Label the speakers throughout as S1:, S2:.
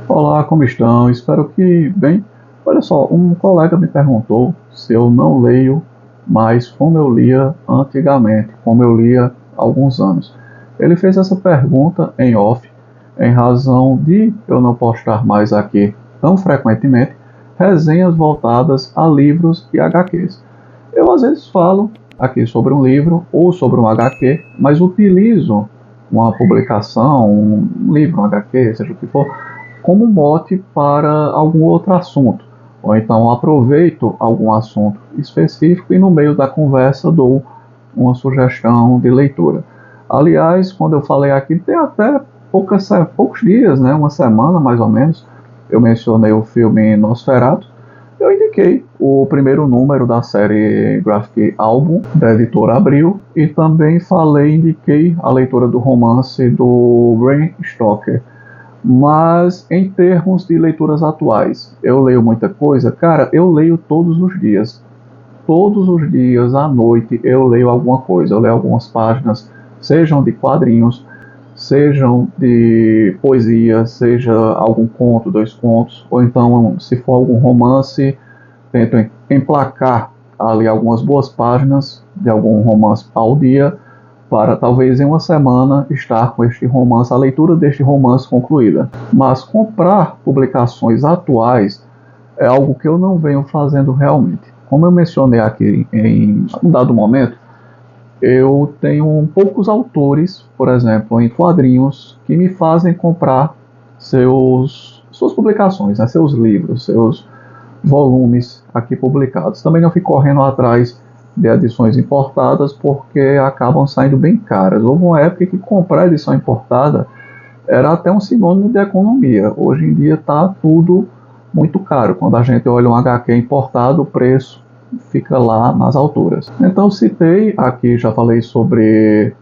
S1: Olá, como estão? Espero que bem. Olha só, um colega me perguntou se eu não leio mais como eu lia antigamente, como eu lia há alguns anos. Ele fez essa pergunta em off, em razão de eu não postar mais aqui tão frequentemente resenhas voltadas a livros e HQs. Eu às vezes falo aqui sobre um livro ou sobre um HQ, mas utilizo uma publicação, um livro, um HQ, seja o que for, como mote para algum outro assunto. Ou então aproveito algum assunto específico e no meio da conversa dou uma sugestão de leitura. Aliás, quando eu falei aqui, tem até poucos dias, né, uma semana mais ou menos, eu mencionei o filme Nosferatu. Eu indiquei o primeiro número da série Graphic Album, da editora Abril, e também indiquei a leitura do romance do Bram Stoker. Mas em termos de leituras atuais, eu leio muita coisa? Cara, eu leio todos os dias. Todos os dias, à noite, eu leio alguma coisa. Eu leio algumas páginas, sejam de quadrinhos, sejam de poesia, seja algum conto, dois contos, ou então, se for algum romance, tento emplacar ali algumas boas páginas de algum romance ao dia, para talvez em uma semana estar com este romance, a leitura deste romance concluída. Mas comprar publicações atuais é algo que eu não venho fazendo realmente. Como eu mencionei aqui em um dado momento, eu tenho poucos autores, por exemplo, em quadrinhos, que me fazem comprar suas publicações, né, seus livros, seus volumes aqui publicados. Também não fico correndo atrás de edições importadas porque acabam saindo bem caras. Houve uma época que comprar edição importada era até um sinônimo de economia. Hoje em dia está tudo muito caro. Quando a gente olha um HQ importado, o preço fica lá nas alturas. Então citei aqui, já falei sobre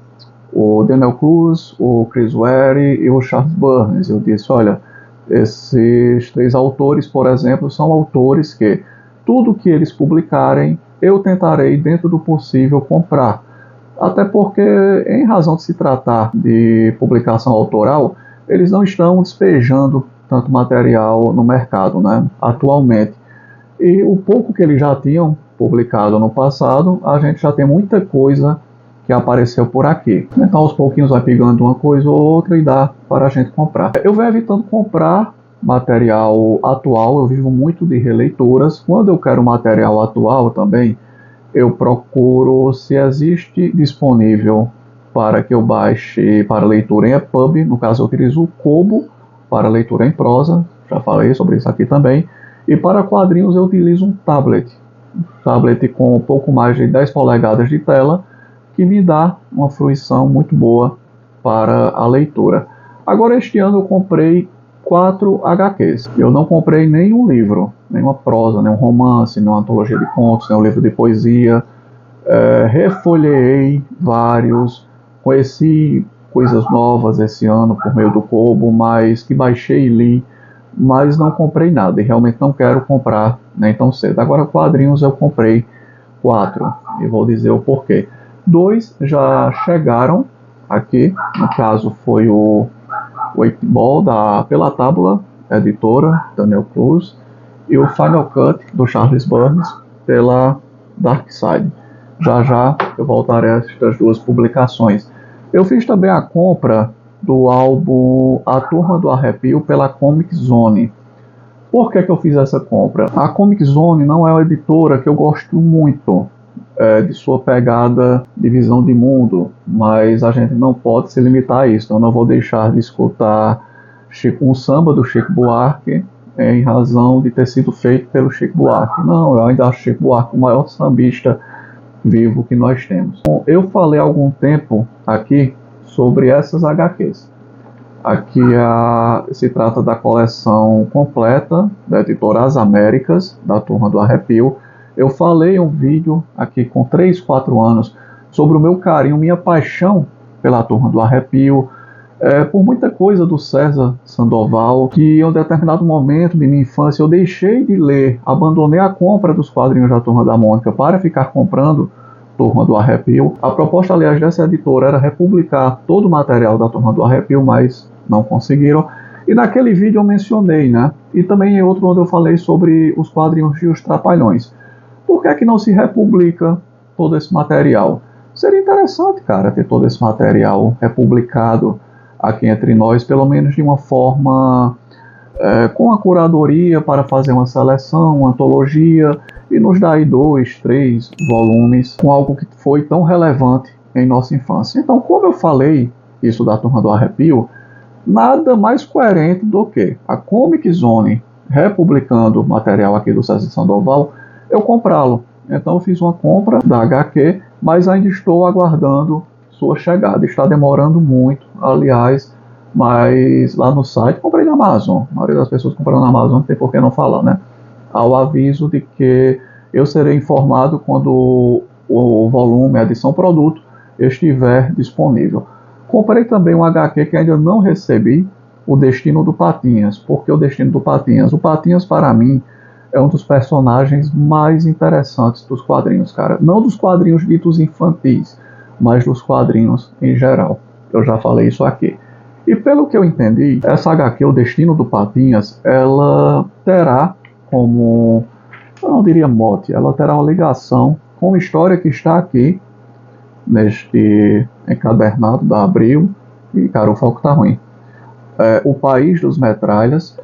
S1: o Daniel Clowes, o Chris Ware e o Charles Burns. Eu disse, olha, esses três autores, por exemplo, são autores que tudo que eles publicarem eu tentarei, dentro do possível, comprar. Até porque, em razão de se tratar de publicação autoral, eles não estão despejando tanto material no mercado, né, atualmente. E o pouco que eles já tinham publicado no passado, a gente já tem muita coisa que apareceu por aqui. Então, aos pouquinhos vai pegando uma coisa ou outra e dá para a gente comprar. Eu venho evitando comprar material atual, eu vivo muito de releituras. Quando eu quero material atual também, eu procuro se existe disponível para que eu baixe para leitura em EPUB. No caso, eu utilizo o Kobo para leitura em prosa, já falei sobre isso aqui também. E para quadrinhos eu utilizo um tablet com um pouco mais de 10 polegadas de tela, que me dá uma fruição muito boa para a leitura. Agora, este ano eu comprei 4 HQs. Eu não comprei nenhum livro, nenhuma prosa, nenhum romance, nenhuma antologia de contos, nenhum livro de poesia. Refolheei vários, conheci coisas novas esse ano por meio do Kobo, mas que baixei e li, mas não comprei nada e realmente não quero comprar nem tão cedo. Agora, quadrinhos eu comprei 4 e vou dizer o porquê. 2 já chegaram aqui, no caso foi o Eight Ball pela Tábula editora, Daniel Clowes, e o Final Cut do Charles Burns pela Dark Side. Já eu voltarei a estas 2 publicações. Eu fiz também a compra do álbum A Turma do Arrepio pela Comic Zone. Por que eu fiz essa compra? A Comic Zone não é uma editora que eu gosto muito de sua pegada de visão de mundo, mas a gente não pode se limitar a isso. Eu não vou deixar de escutar um samba do Chico Buarque em razão de ter sido feito pelo Chico Buarque. Não, eu ainda acho Chico Buarque o maior sambista vivo que nós temos. Bom, eu falei há algum tempo aqui sobre essas HQs. Aqui se trata da coleção completa da editora As Américas, da Turma do Arrepio. Eu falei um vídeo aqui com 3, 4 anos sobre o meu carinho, minha paixão pela Turma do Arrepio, por muita coisa do César Sandoval, que em um determinado momento de minha infância eu deixei de ler, abandonei a compra dos quadrinhos da Turma da Mônica para ficar comprando Turma do Arrepio. A proposta, aliás, dessa editora era republicar todo o material da Turma do Arrepio, mas não conseguiram. E naquele vídeo eu mencionei, né? E também em outro onde eu falei sobre os quadrinhos de Os Trapalhões. Por que é que não se republica todo esse material? Seria interessante, cara, ter todo esse material republicado aqui entre nós, pelo menos de uma forma com a curadoria para fazer uma seleção, uma antologia, e nos dar aí 2, 3 volumes com algo que foi tão relevante em nossa infância. Então, como eu falei isso da Turma do Arrepio, nada mais coerente do que a Comic Zone republicando material aqui do César Sandoval, eu comprá-lo. Então eu fiz uma compra da HQ, mas ainda estou aguardando sua chegada. Está demorando muito, aliás, mas lá no site, comprei na Amazon. A maioria das pessoas comprando na Amazon, não tem por que não falar, né? Ao aviso de que eu serei informado quando o volume, a edição produto, estiver disponível. Comprei também um HQ que ainda não recebi, O Destino do Patinhas. Por que O Destino do Patinhas? O Patinhas, para mim, é um dos personagens mais interessantes dos quadrinhos, cara. Não dos quadrinhos ditos infantis, mas dos quadrinhos em geral. Eu já falei isso aqui. E pelo que eu entendi, essa HQ, O Destino do Patinhas, ela terá como, eu não diria mote, ela terá uma ligação com a história que está aqui, neste encadernado da Abril. E, cara, o foco tá ruim. O País dos Metralhas.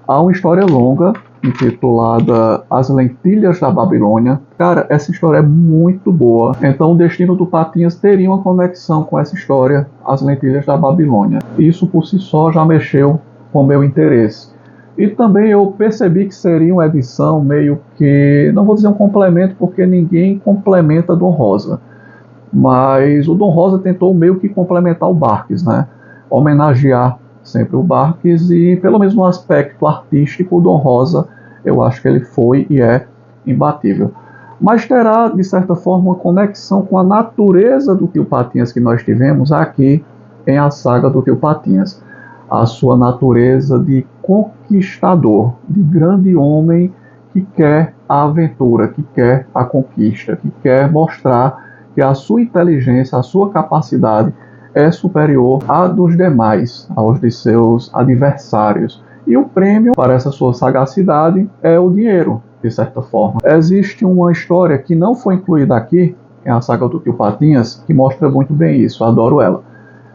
S1: Há uma história longa intitulada As Lentilhas da Babilônia. Cara, essa história é muito boa. Então o Destino do Patinhas teria uma conexão com essa história, As Lentilhas da Babilônia. Isso por si só já mexeu com o meu interesse. E também eu percebi que seria uma edição meio que, não vou dizer um complemento, porque ninguém complementa Dom Rosa. Mas o Dom Rosa tentou meio que complementar o Barques, né? Homenagear sempre o Barques, e pelo menos no aspecto artístico, o Dom Rosa, eu acho que ele foi e é imbatível. Mas terá, de certa forma, uma conexão com a natureza do Tio Patinhas que nós tivemos aqui em A Saga do Tio Patinhas. A sua natureza de conquistador, de grande homem que quer a aventura, que quer a conquista, que quer mostrar que a sua inteligência, a sua capacidade é superior à dos demais, aos de seus adversários. E o prêmio para essa sua sagacidade é o dinheiro, de certa forma. Existe uma história que não foi incluída aqui, em A Saga do Tio Patinhas, que mostra muito bem isso, adoro ela.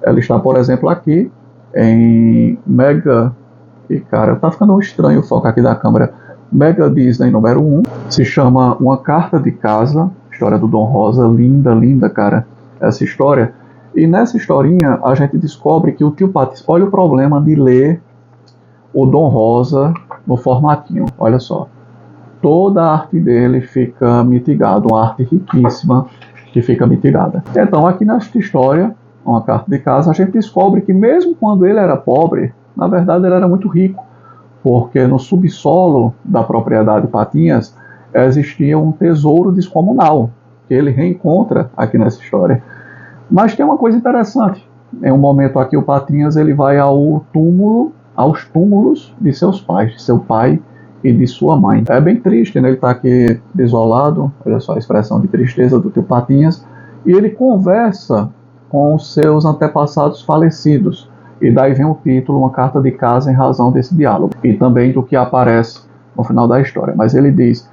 S1: Ela está, por exemplo, aqui em Mega... E cara, tá ficando estranho o foco aqui da câmera. Mega Disney número 1, se chama Uma Carta de Casa, história do Dom Rosa, linda, linda, cara, essa história. E nessa historinha a gente descobre que o Tio Patinhas, olha o problema de ler o Dom Rosa no formatinho, olha só. Toda a arte dele fica mitigada, uma arte riquíssima que fica mitigada. Então aqui nesta história, Uma Carta de Casa, a gente descobre que mesmo quando ele era pobre, na verdade ele era muito rico, porque no subsolo da propriedade Patinhas existia um tesouro descomunal, que ele reencontra aqui nessa história. Mas tem uma coisa interessante. Em um momento aqui o Patinhas ele vai aos túmulos de seus pais, de seu pai e de sua mãe. É bem triste, né? Ele está aqui desolado, olha só a expressão de tristeza do Tio Patinhas, e ele conversa com os seus antepassados falecidos. E daí vem o título, Uma Carta de Casa, em razão desse diálogo. E também do que aparece no final da história. Mas ele diz: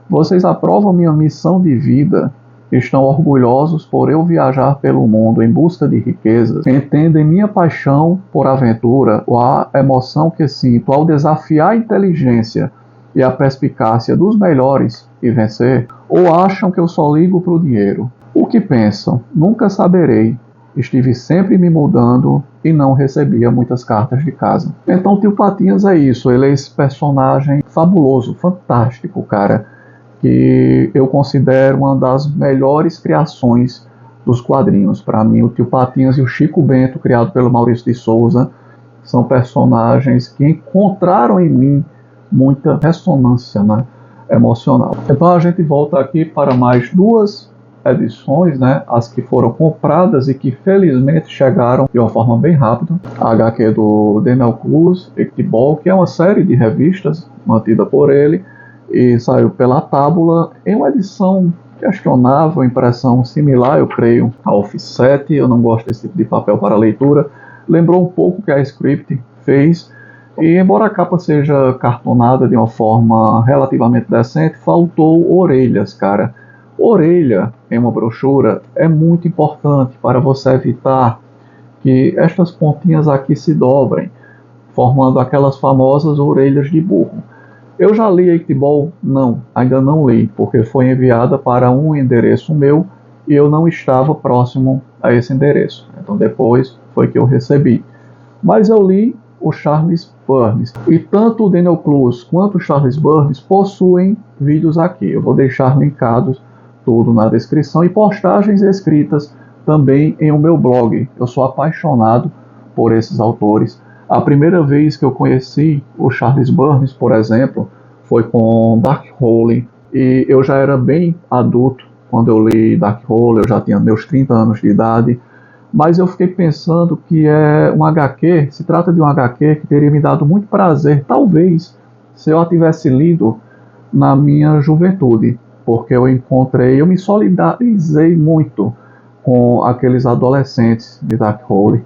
S1: vocês aprovam minha missão de vida? Estão orgulhosos por eu viajar pelo mundo em busca de riquezas? Entendem minha paixão por aventura, ou a emoção que sinto ao desafiar a inteligência e a perspicácia dos melhores e vencer? Ou acham que eu só ligo para o dinheiro? O que pensam? Nunca saberei. Estive sempre me mudando e não recebia muitas cartas de casa. Então o Tio Patinhas é isso, ele é esse personagem fabuloso, fantástico, cara, que eu considero uma das melhores criações dos quadrinhos. Para mim, o Tio Patinhas e o Chico Bento, criado pelo Maurício de Souza, são personagens que encontraram em mim muita ressonância, né, emocional. Então a gente volta aqui para mais duas edições, né, as que foram compradas e que felizmente chegaram de uma forma bem rápida. A HQ do Daniel Cruz, Ectibol, que é uma série de revistas mantida por ele, e saiu pela Tábula em uma edição questionável, impressão similar, eu creio, a Offset. Eu não gosto desse tipo de papel para leitura. Lembrou um pouco que a Script fez, E embora a capa seja cartonada de uma forma relativamente decente, faltou orelhas, cara. Orelha em uma brochura é muito importante para você evitar que estas pontinhas aqui se dobrem, formando aquelas famosas orelhas de burro. Eu já li Eight-Ball? Não, ainda não li, porque foi enviada para um endereço meu e eu não estava próximo a esse endereço. Então depois foi que eu recebi. Mas eu li o Charles Burns. E tanto o Daniel Close quanto o Charles Burns possuem vídeos aqui. Eu vou deixar linkados tudo na descrição e postagens escritas também em o meu blog. Eu sou apaixonado por esses autores. A primeira vez que eu conheci o Charles Burns, por exemplo, foi com Dark Hole, e eu já era bem adulto quando eu li Dark Hole, eu já tinha meus 30 anos de idade, mas eu fiquei pensando que é um HQ, se trata de um HQ que teria me dado muito prazer, talvez, se eu a tivesse lido na minha juventude, porque eu me solidarizei muito com aqueles adolescentes de Dark Hole.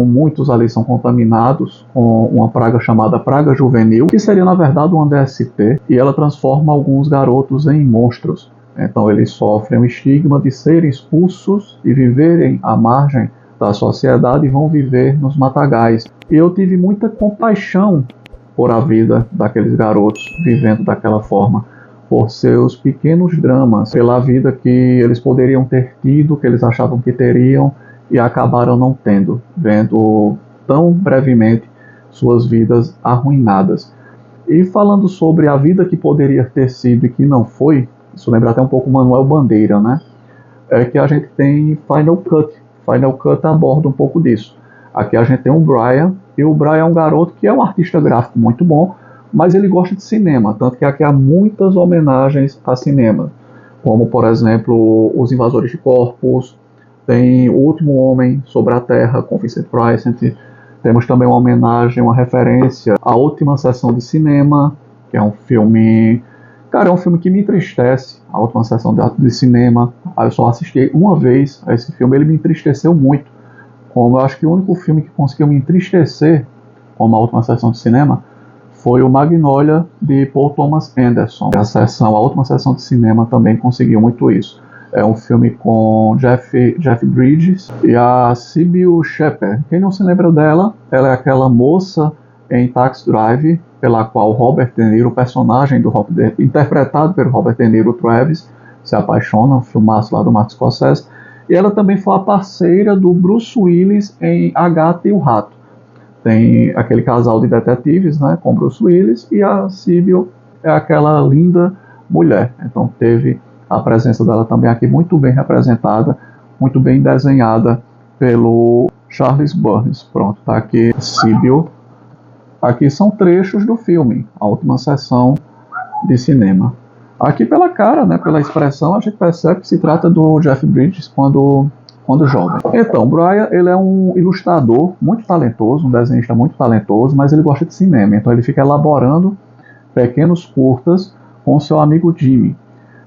S1: Muitos ali são contaminados com uma praga chamada praga juvenil, que seria na verdade uma DST, e ela transforma alguns garotos em monstros. Então eles sofrem o estigma de serem expulsos e viverem à margem da sociedade e vão viver nos matagais. E eu tive muita compaixão por a vida daqueles garotos vivendo daquela forma, por seus pequenos dramas, pela vida que eles poderiam ter tido, que eles achavam que teriam, e acabaram não tendo, vendo tão brevemente suas vidas arruinadas. E falando sobre a vida que poderia ter sido e que não foi, isso lembra até um pouco Manuel Bandeira, né? É que a gente tem Final Cut. Final Cut aborda um pouco disso. Aqui a gente tem o Brian, e o Brian é um garoto que é um artista gráfico muito bom, mas ele gosta de cinema, tanto que aqui há muitas homenagens a cinema, como por exemplo Os Invasores de Corpos, tem O Último Homem sobre a Terra, com Vincent Price. Temos também uma homenagem, uma referência à Última Sessão de Cinema, que é um filme... Cara, é um filme que me entristece, A Última Sessão de Cinema. Eu só assisti uma vez a esse filme, ele me entristeceu muito. Como eu acho que o único filme que conseguiu me entristecer, como A Última Sessão de Cinema, foi o Magnolia, de Paul Thomas Anderson. A Última Sessão de Cinema também conseguiu muito isso. É um filme com Jeff Bridges e a Sybil Shepherd. Quem não se lembra dela, ela é aquela moça em Taxi Drive, pela qual Robert De Niro, o personagem interpretado pelo Robert De Niro, Travis, se apaixona, um filmaço lá do Martin Scorsese. E ela também foi a parceira do Bruce Willis em A Gata e o Rato. Tem aquele casal de detetives, né, com Bruce Willis, e a Sybil é aquela linda mulher. Então teve a presença dela também aqui muito bem representada, muito bem desenhada pelo Charles Burns. Pronto, tá aqui Sybil. Aqui são trechos do filme, A Última Sessão de Cinema. Aqui pela cara, né, pela expressão, a gente percebe que se trata do Jeff Bridges quando jovem. Então, Brian, ele é um ilustrador muito talentoso, um desenhista muito talentoso, mas ele gosta de cinema, então ele fica elaborando pequenos curtas com seu amigo Jimmy.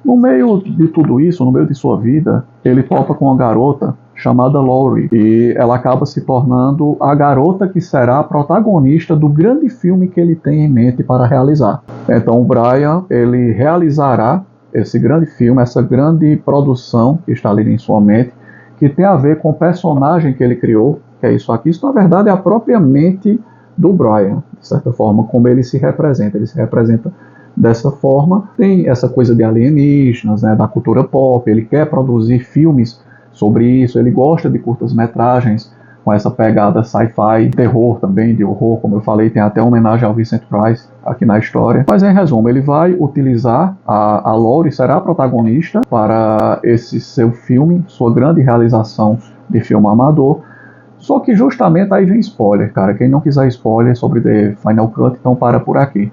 S1: No meio de tudo isso, no meio de sua vida, ele topa com uma garota chamada Laurie, e ela acaba se tornando a garota que será a protagonista do grande filme que ele tem em mente para realizar. Então o Brian, ele realizará esse grande filme, essa grande produção que está ali em sua mente, que tem a ver com o personagem que ele criou, que é isso aqui. Isso na verdade é a própria mente do Brian, de certa forma, como ele se representa. Ele se representa dessa forma. Tem essa coisa de alienígenas, né, da cultura pop. Ele quer produzir filmes sobre isso. Ele gosta de curtas-metragens com essa pegada sci-fi, terror também, de horror, como eu falei. Tem até uma homenagem ao Vincent Price aqui na história. Mas em resumo, ele vai utilizar a Laurie, será a protagonista para esse seu filme, sua grande realização de filme amador. Só que justamente aí vem spoiler, cara. Quem não quiser spoiler sobre The Final Cut, então para por aqui.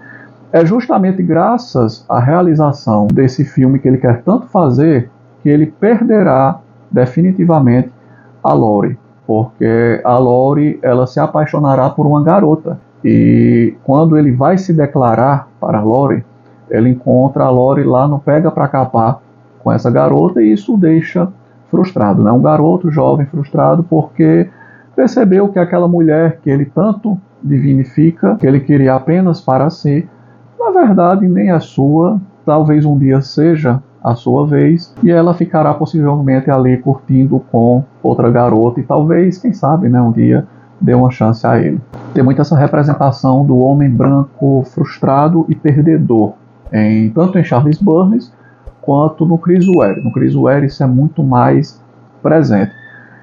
S1: É justamente graças à realização desse filme que ele quer tanto fazer que ele perderá definitivamente a Laurie, porque a Laurie, ela se apaixonará por uma garota, e quando ele vai se declarar para a Laurie, ele encontra a Laurie lá no Pega Pra Capar com essa garota, e isso o deixa frustrado, né? Um garoto jovem frustrado porque percebeu que aquela mulher que ele tanto dignifica, que ele queria apenas para si, na verdade nem é sua, talvez um dia seja a sua vez, e ela ficará possivelmente ali curtindo com outra garota, e talvez, quem sabe, né, um dia dê uma chance a ele. Tem muito essa representação do homem branco frustrado e perdedor, tanto em Charles Burns quanto no Chris Ware. No Chris Ware isso é muito mais presente.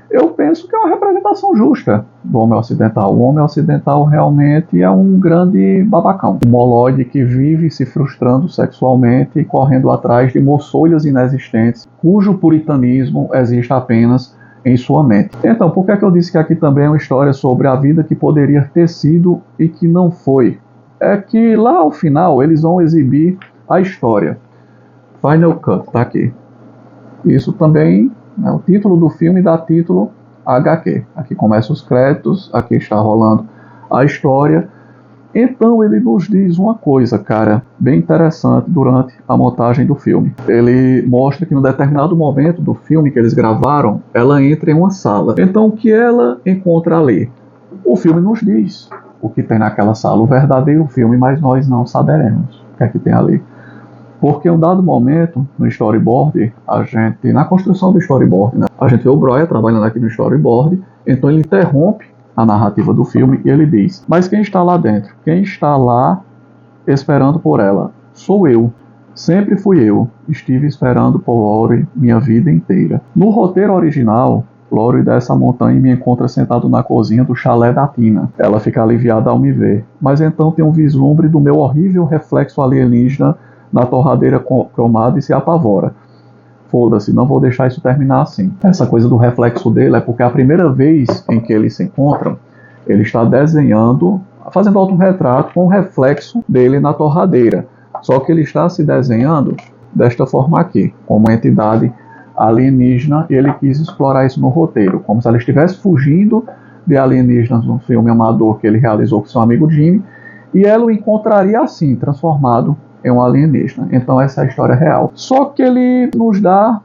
S1: Eu penso que é uma representação justa do homem ocidental. O homem ocidental realmente é um grande babacão. Um moloide que vive se frustrando sexualmente e correndo atrás de moçolhas inexistentes, cujo puritanismo existe apenas em sua mente. Então, por que é que eu disse que aqui também é uma história sobre a vida que poderia ter sido e que não foi? É que lá ao final eles vão exibir a história. Final Cut, tá aqui. Isso também, né, o título do filme dá título a HQ. Aqui começam os créditos, aqui está rolando a história. Então ele nos diz uma coisa, cara, bem interessante durante a montagem do filme. Ele mostra que em um determinado momento do filme que eles gravaram, ela entra em uma sala. Então o que ela encontra ali? O filme nos diz o que tem naquela sala, o verdadeiro filme, mas nós não saberemos o que é que tem ali. Porque em um dado momento, no storyboard, na construção do storyboard, né, a gente vê o Brian trabalhando aqui no storyboard, então ele interrompe a narrativa do filme e ele diz: mas quem está lá dentro? Quem está lá esperando por ela? Sou eu. Sempre fui eu. Estive esperando por Laurie minha vida inteira. No roteiro original, Laurie desce a montanha e me encontra sentado na cozinha do chalé da Tina. Ela fica aliviada ao me ver, mas então tem um vislumbre do meu horrível reflexo alienígena na torradeira cromada e se apavora. Foda-se, não vou deixar isso terminar assim. Essa coisa do reflexo dele é porque a primeira vez em que eles se encontram, ele está desenhando, fazendo autorretrato com o reflexo dele na torradeira. Só que ele está se desenhando desta forma aqui, como uma entidade alienígena, e ele quis explorar isso no roteiro, como se ela estivesse fugindo de alienígenas num filme amador que ele realizou com seu amigo Jimmy, e ela o encontraria assim, transformado em um alienígena. Então essa é a história real. Só que ele nos dá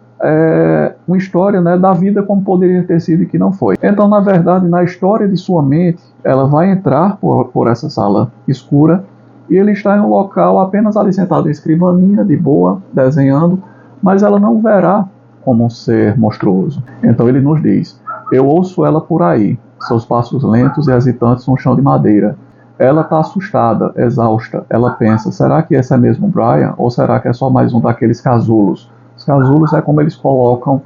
S1: uma história, né, da vida como poderia ter sido e que não foi. Então, na verdade, na história de sua mente, ela vai entrar por essa sala escura e ele está em um local apenas ali sentado em escrivaninha, de boa, desenhando, mas ela não verá como um ser monstruoso. Então ele nos diz: eu ouço ela por aí, seus passos lentos e hesitantes no chão de madeira. Ela está assustada, exausta. Ela pensa: será que esse é mesmo Brian? Ou será que é só mais um daqueles casulos? Os casulos é como eles colocam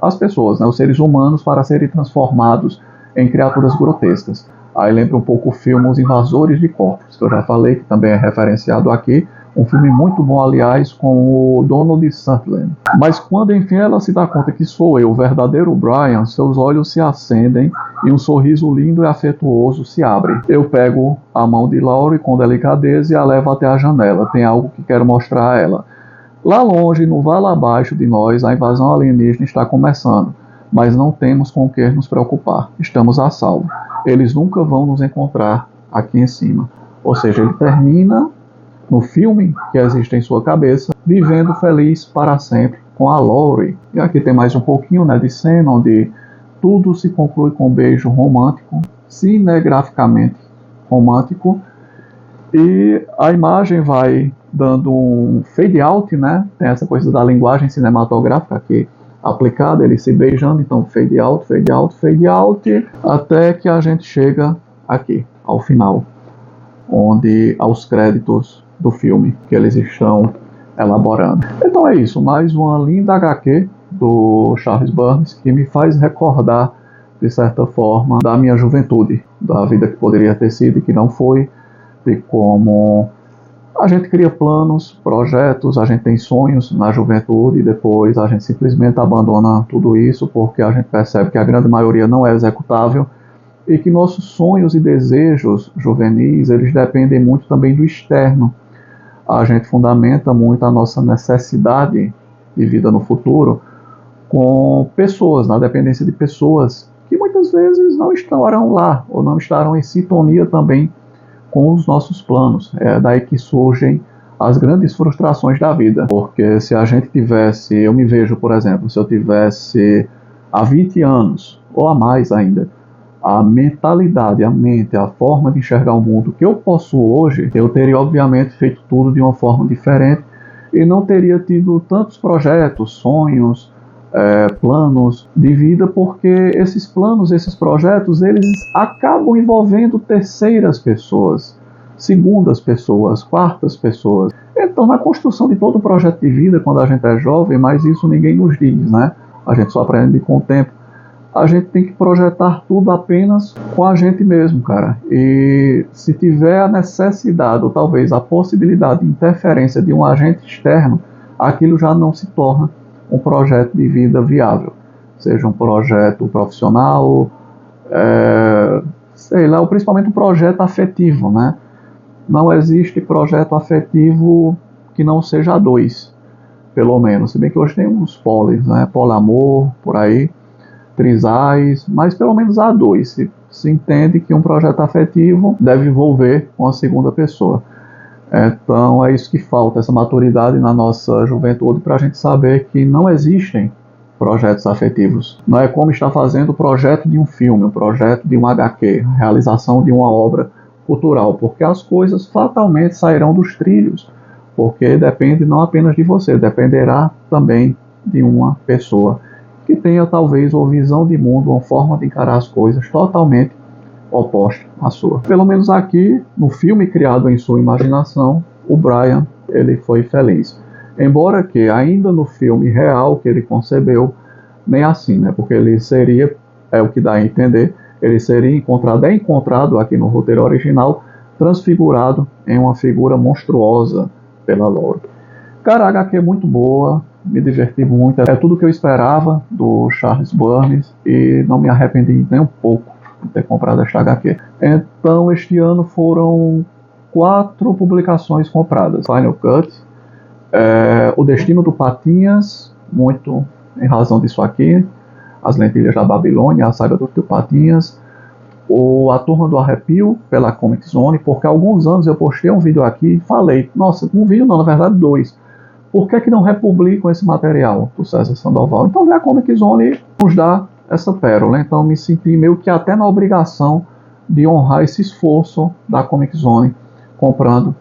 S1: as pessoas, né, os seres humanos, para serem transformados em criaturas grotescas. Aí lembra um pouco o filme Os Invasores de Corpos, que eu já falei, que também é referenciado aqui. Um filme muito bom, aliás, com o Donald Sutherland. Mas quando enfim ela se dá conta que sou eu, o verdadeiro Brian, seus olhos se acendem e um sorriso lindo e afetuoso se abre. Eu pego a mão de Laurie com delicadeza e a levo até a janela. Tem algo que quero mostrar a ela. Lá longe, no vale abaixo de nós, a invasão alienígena está começando. Mas não temos com o que nos preocupar. Estamos a salvo. Eles nunca vão nos encontrar aqui em cima. Ou seja, ele termina no filme que existe em sua cabeça, vivendo feliz para sempre com a Laurie. E aqui tem mais um pouquinho, né, de cena onde tudo se conclui com um beijo romântico, cinegraficamente romântico, e a imagem vai dando um fade out, né? Tem essa coisa da linguagem cinematográfica aqui aplicada, eles se beijando, então fade out, fade out, fade out, até que a gente chega aqui, ao final, onde aos créditos do filme que eles estão elaborando. Então é isso, mais uma linda HQ do Charles Burns que me faz recordar, de certa forma, da minha juventude, da vida que poderia ter sido e que não foi, de como a gente cria planos, projetos, a gente tem sonhos na juventude e depois a gente simplesmente abandona tudo isso porque a gente percebe que a grande maioria não é executável e que nossos sonhos e desejos juvenis, eles dependem muito também do externo. A gente fundamenta muito a nossa necessidade de vida no futuro com pessoas, na dependência de pessoas que muitas vezes não estarão lá ou não estarão em sintonia também com os nossos planos. É daí que surgem as grandes frustrações da vida, porque se a gente tivesse, eu me vejo, por exemplo, se eu tivesse há 20 anos ou a mais ainda, a mentalidade, a mente, a forma de enxergar o mundo que eu possuo hoje, eu teria obviamente feito tudo de uma forma diferente e não teria tido tantos projetos, sonhos, planos de vida, porque esses planos, esses projetos, eles acabam envolvendo terceiras pessoas, segundas pessoas, quartas pessoas. Então, na construção de todo o projeto de vida, quando a gente é jovem, mas isso ninguém nos diz, né? A gente só aprende com o tempo. A gente tem que projetar tudo apenas com a gente mesmo, cara. E se tiver a necessidade, ou talvez a possibilidade de interferência de um agente externo, aquilo já não se torna um projeto de vida viável. Seja um projeto profissional, sei lá, ou principalmente um projeto afetivo, né? Não existe projeto afetivo que não seja a dois, pelo menos. Se bem que hoje tem uns polis, né? Poliamor, por aí, trisais, mas pelo menos a dois. Se entende que um projeto afetivo deve envolver uma segunda pessoa. Então é isso que falta, essa maturidade na nossa juventude, para a gente saber que não existem projetos afetivos. Não é como está fazendo o projeto de um filme, o projeto de um HQ, realização de uma obra cultural, porque as coisas fatalmente sairão dos trilhos, porque depende não apenas de você, dependerá também de uma pessoa que tenha talvez uma visão de mundo, uma forma de encarar as coisas totalmente oposta à sua. Pelo menos aqui, no filme criado em sua imaginação, o Brian, ele foi feliz. Embora que ainda no filme real que ele concebeu, nem assim, né? Porque ele seria, o que dá a entender, ele seria encontrado aqui no roteiro original, transfigurado em uma figura monstruosa pela Laurie. Cara, a HQ é muito boa, me diverti muito, é tudo que eu esperava do Charles Burns e não me arrependi nem um pouco de ter comprado esta HQ. Então, este ano foram 4 publicações compradas. Final Cut, O Destino do Patinhas, muito em razão disso aqui, As Lentilhas da Babilônia, a saga do Tio Patinhas, A Turma do Arrepio, pela Comic Zone, porque há alguns anos eu postei um vídeo aqui e falei, nossa, um vídeo não, na verdade 2, por que não republicam esse material do César Sandoval? Então vem a Comic Zone nos dá essa pérola. Então me senti meio que até na obrigação de honrar esse esforço da Comic Zone comprando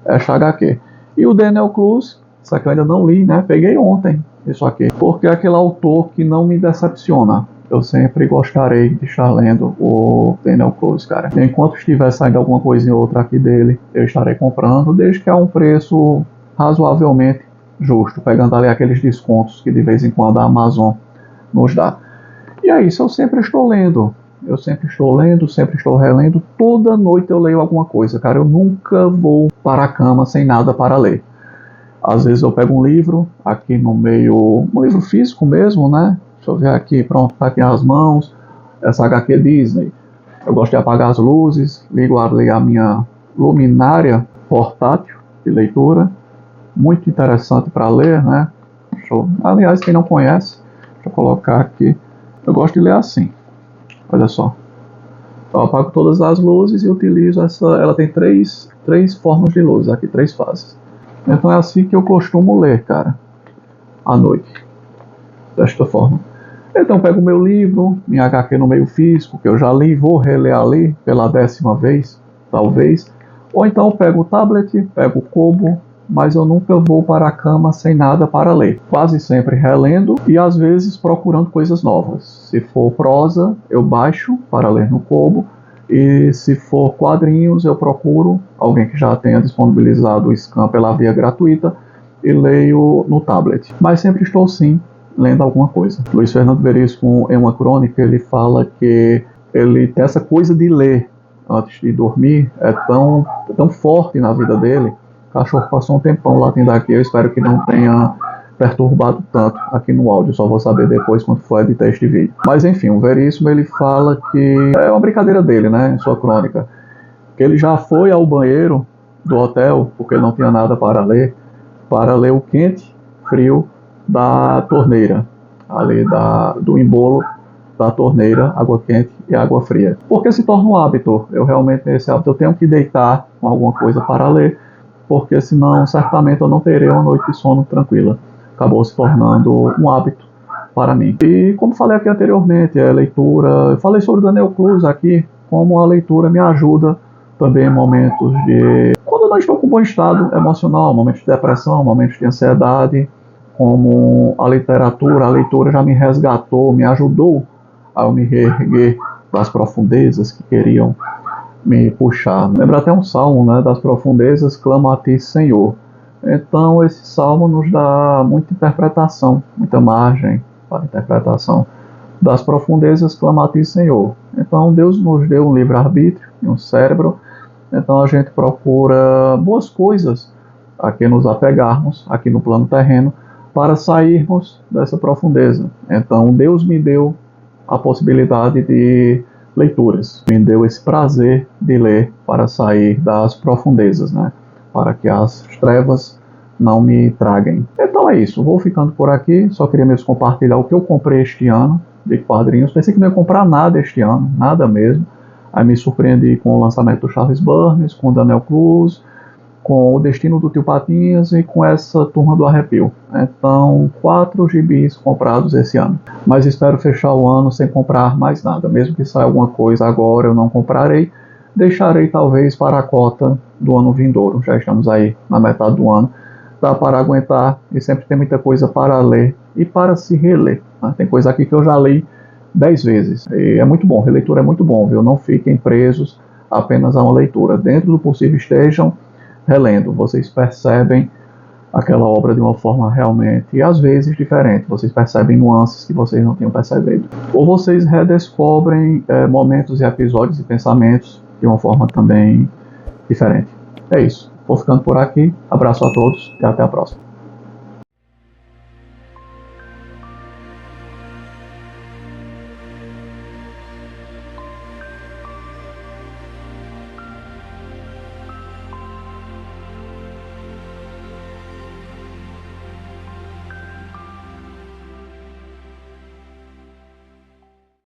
S1: esta HQ. E o Daniel Clowes, isso aqui eu ainda não li, né? Peguei ontem isso aqui, porque é aquele autor que não me decepciona. Eu sempre gostarei de estar lendo o Daniel Clowes, cara. Enquanto estiver saindo alguma coisa em outra aqui dele, eu estarei comprando, desde que a um preço razoavelmente justo, pegando ali aqueles descontos que de vez em quando a Amazon nos dá. E é isso, eu sempre estou lendo. Eu sempre estou lendo, sempre estou relendo. Toda noite eu leio alguma coisa, cara. Eu nunca vou para a cama sem nada para ler. Às vezes eu pego um livro, aqui no meio, um livro físico mesmo, né? Deixa eu ver aqui, pronto, tá aqui nas mãos. Essa HQ Disney. Eu gosto de apagar as luzes, ligo ali a minha luminária portátil de leitura. Muito interessante para ler, né? Aliás, quem não conhece, deixa eu colocar aqui. Eu gosto de ler assim. Olha só. Então, eu apago todas as luzes e utilizo essa. Ela tem três formas de luz aqui, 3 fases. Então é assim que eu costumo ler, cara, à noite. Desta forma. Então eu pego o meu livro, minha HQ no meio físico, que eu já li, vou reler ali pela 10ª vez, talvez. Ou então eu pego o tablet, pego o Kobo, mas eu nunca vou para a cama sem nada para ler. Quase sempre relendo e às vezes procurando coisas novas. Se for prosa, eu baixo para ler no Kobo. E se for quadrinhos, eu procuro alguém que já tenha disponibilizado o scan pela via gratuita e leio no tablet. Mas sempre estou sim lendo alguma coisa. Luiz Fernando Veríssimo, em uma crônica, ele fala que ele tem essa coisa de ler antes de dormir, é tão forte na vida dele. O cachorro passou um tempão latindo aqui, eu espero que não tenha perturbado tanto aqui no áudio, só vou saber depois quando for editar este vídeo. Mas enfim, o Veríssimo, ele fala que é uma brincadeira dele, né, em sua crônica, que ele já foi ao banheiro do hotel, porque não tinha nada para ler o quente, frio da torneira, ali do embolo da torneira, água quente e água fria. Porque se torna um hábito, eu realmente nesse hábito eu tenho que deitar com alguma coisa para ler, porque senão certamente eu não terei uma noite de sono tranquila. Acabou se tornando um hábito para mim. E como falei aqui anteriormente, a leitura, eu falei sobre Daniel Close aqui, como a leitura me ajuda também em momentos de... quando eu não estou com bom estado emocional, momentos de depressão, momentos de ansiedade, como a leitura já me resgatou, me ajudou a eu me reerguer das profundezas que queriam me puxar. Lembra até um salmo, né? Das profundezas clamo a ti, Senhor. Então esse salmo nos dá muita interpretação, muita margem para interpretação. Das profundezas clamo a ti, Senhor. Então Deus nos deu um livre-arbítrio e um cérebro. Então a gente procura boas coisas a que nos apegarmos aqui no plano terreno para sairmos dessa profundeza. Então Deus me deu a possibilidade de leituras, me deu esse prazer de ler para sair das profundezas, né? Para que as trevas não me traguem. Então é isso, vou ficando por aqui, só queria mesmo compartilhar o que eu comprei este ano de quadrinhos. Pensei que não ia comprar nada este ano, nada mesmo. Aí me surpreendi com o lançamento do Charles Burns, com o Daniel Close, com o Destino do Tio Patinhas e com essa Turma do Arrepio. Então, 4 gibis comprados esse ano. Mas espero fechar o ano sem comprar mais nada. Mesmo que saia alguma coisa agora, eu não comprarei. Deixarei talvez para a cota do ano vindouro. Já estamos aí na metade do ano. Dá para aguentar e sempre tem muita coisa para ler e para se reler. Né? Tem coisa aqui que eu já li 10 vezes. E é muito bom, releitura é muito bom, viu? Não fiquem presos apenas a uma leitura. Dentro do possível estejam relendo, vocês percebem aquela obra de uma forma realmente, e às vezes diferente, vocês percebem nuances que vocês não tinham percebido. Ou vocês redescobrem momentos e episódios e pensamentos de uma forma também diferente. É isso, vou ficando por aqui, abraço a todos e até a próxima.